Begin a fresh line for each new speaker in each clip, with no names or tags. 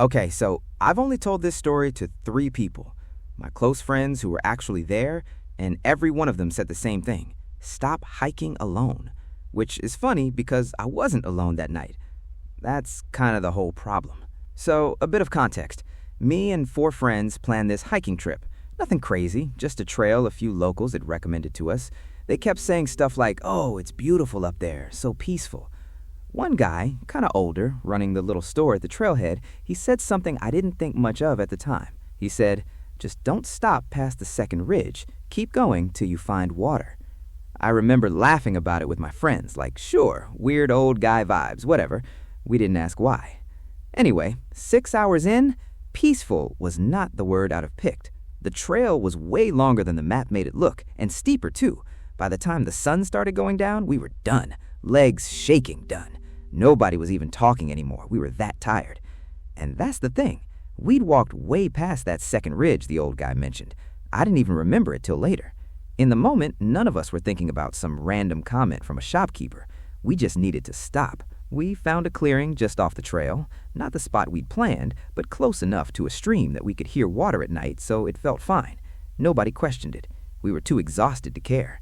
Okay, so I've only told this story to 3 people. My close friends who were actually there, and every one of them said the same thing. Stop hiking alone. Which is funny because I wasn't alone that night. That's kind of the whole problem. So, a bit of context. Me and 4 friends planned this hiking trip. Nothing crazy, just a trail a few locals had recommended to us. They kept saying stuff like, "Oh, it's beautiful up there, so peaceful." One guy, kind of older, running the little store at the trailhead, he said something I didn't think much of at the time. He said, "Just don't stop past the second ridge. Keep going till you find water." I remember laughing about it with my friends, like, sure, weird old guy vibes, whatever. We didn't ask why. Anyway, 6 hours in, peaceful was not the word I'd have picked. The trail was way longer than the map made it look, and steeper too. By the time the sun started going down, we were done. Legs shaking done. Nobody was even talking anymore. We were that tired. And that's the thing. We'd walked way past that second ridge the old guy mentioned. I didn't even remember it till later. In the moment, none of us were thinking about some random comment from a shopkeeper. We just needed to stop. We found a clearing just off the trail, not the spot we'd planned, but close enough to a stream that we could hear water at night, so it felt fine. Nobody questioned it. We were too exhausted to care.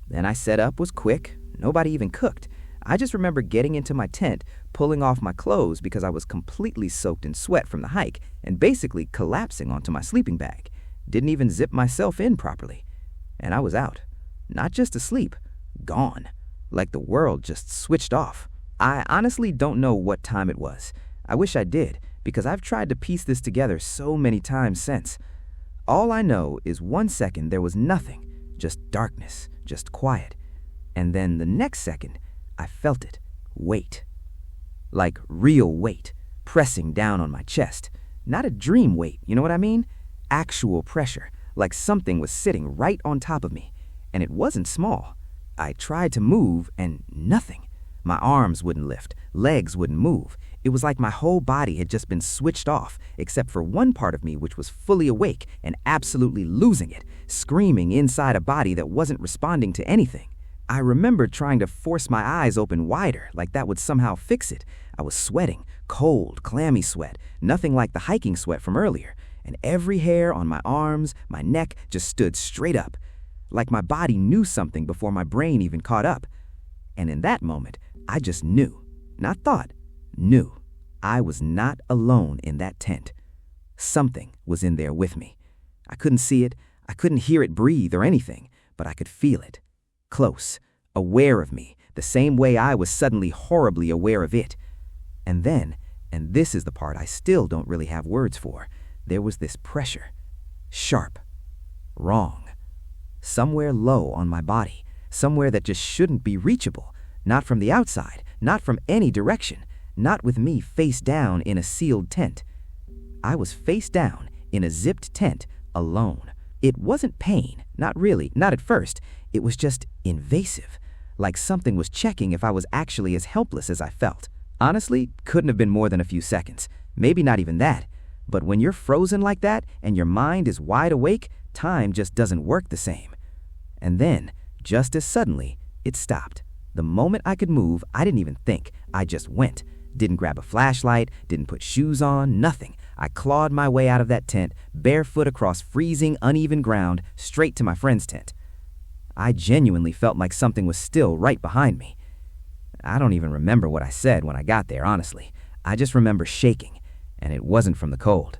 Then I set up was quick. Nobody even cooked. I just remember getting into my tent, pulling off my clothes because I was completely soaked in sweat from the hike, and basically collapsing onto my sleeping bag. Didn't even zip myself in properly. And I was out. Not just asleep, gone. Like the world just switched off. I honestly don't know what time it was. I wish I did, because I've tried to piece this together so many times since. All I know is 1 second there was nothing, just darkness, just quiet. And then the next second, I felt it. Weight. Like real weight, pressing down on my chest. Not a dream weight, you know what I mean? Actual pressure, like something was sitting right on top of me. And it wasn't small. I tried to move and nothing. My arms wouldn't lift, legs wouldn't move. It was like my whole body had just been switched off, except for one part of me which was fully awake and absolutely losing it, screaming inside a body that wasn't responding to anything. I remember trying to force my eyes open wider, like that would somehow fix it. I was sweating, cold, clammy sweat, nothing like the hiking sweat from earlier, and every hair on my arms, my neck just stood straight up, like my body knew something before my brain even caught up. And in that moment, I just knew, not thought, knew. I was not alone in that tent. Something was in there with me. I couldn't see it, I couldn't hear it breathe or anything, but I could feel it. Close, aware of me, the same way I was suddenly horribly aware of it. And then, and this is the part I still don't really have words for, there was this pressure. Sharp. Wrong. Somewhere low on my body, somewhere that just shouldn't be reachable. Not from the outside, not from any direction, not with me face down in a sealed tent. I was face down in a zipped tent, alone. It wasn't pain, not really, not at first. It was just invasive, like something was checking if I was actually as helpless as I felt. Honestly, couldn't have been more than a few seconds, maybe not even that. But when you're frozen like that and your mind is wide awake, time just doesn't work the same. And then, just as suddenly, it stopped. The moment I could move, I didn't even think. I just went. Didn't grab a flashlight, didn't put shoes on, nothing. I clawed my way out of that tent, barefoot across freezing, uneven ground, straight to my friend's tent. I genuinely felt like something was still right behind me. I don't even remember what I said when I got there, honestly. I just remember shaking, and it wasn't from the cold.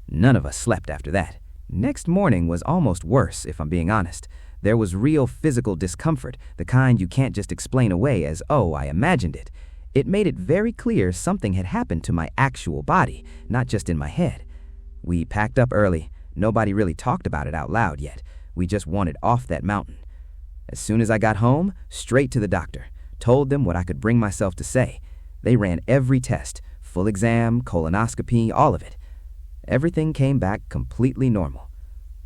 None of us slept after that. Next morning was almost worse, if I'm being honest. There was real physical discomfort, the kind you can't just explain away as, oh, I imagined it. It made it very clear something had happened to my actual body, not just in my head. We packed up early. Nobody really talked about it out loud yet. We just wanted off that mountain. As soon as I got home, straight to the doctor. Told them what I could bring myself to say. They ran every test, full exam, colonoscopy, all of it. Everything came back completely normal.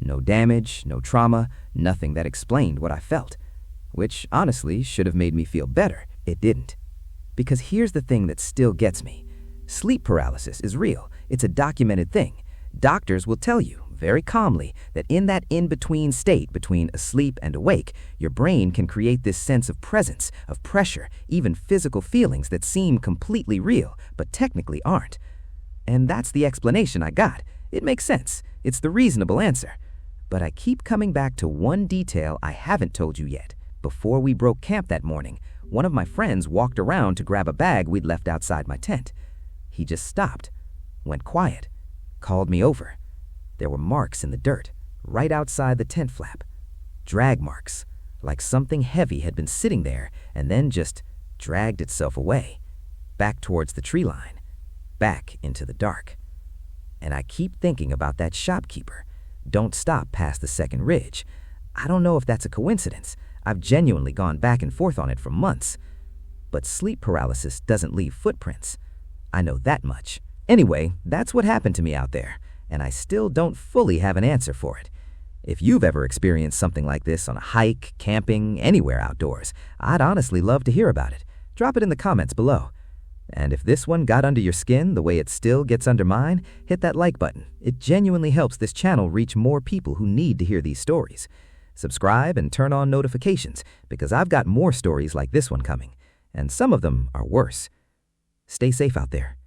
No damage, no trauma, nothing that explained what I felt. Which, honestly, should have made me feel better. It didn't. Because here's the thing that still gets me. Sleep paralysis is real. It's a documented thing. Doctors will tell you, very calmly, that in that in-between state between asleep and awake, your brain can create this sense of presence, of pressure, even physical feelings that seem completely real, but technically aren't. And that's the explanation I got. It makes sense. It's the reasonable answer. But I keep coming back to one detail I haven't told you yet. Before we broke camp that morning, one of my friends walked around to grab a bag we'd left outside my tent. He just stopped, went quiet, called me over. There were marks in the dirt, right outside the tent flap. Drag marks, like something heavy had been sitting there and then just dragged itself away, back towards the tree line, back into the dark. And I keep thinking about that shopkeeper. Don't stop past the second ridge. I don't know if that's a coincidence. I've genuinely gone back and forth on it for months. But sleep paralysis doesn't leave footprints. I know that much. Anyway, that's what happened to me out there, and I still don't fully have an answer for it. If you've ever experienced something like this on a hike, camping, anywhere outdoors, I'd honestly love to hear about it. Drop it in the comments below. And if this one got under your skin the way it still gets under mine, hit that like button. It genuinely helps this channel reach more people who need to hear these stories. Subscribe and turn on notifications because I've got more stories like this one coming, and some of them are worse. Stay safe out there.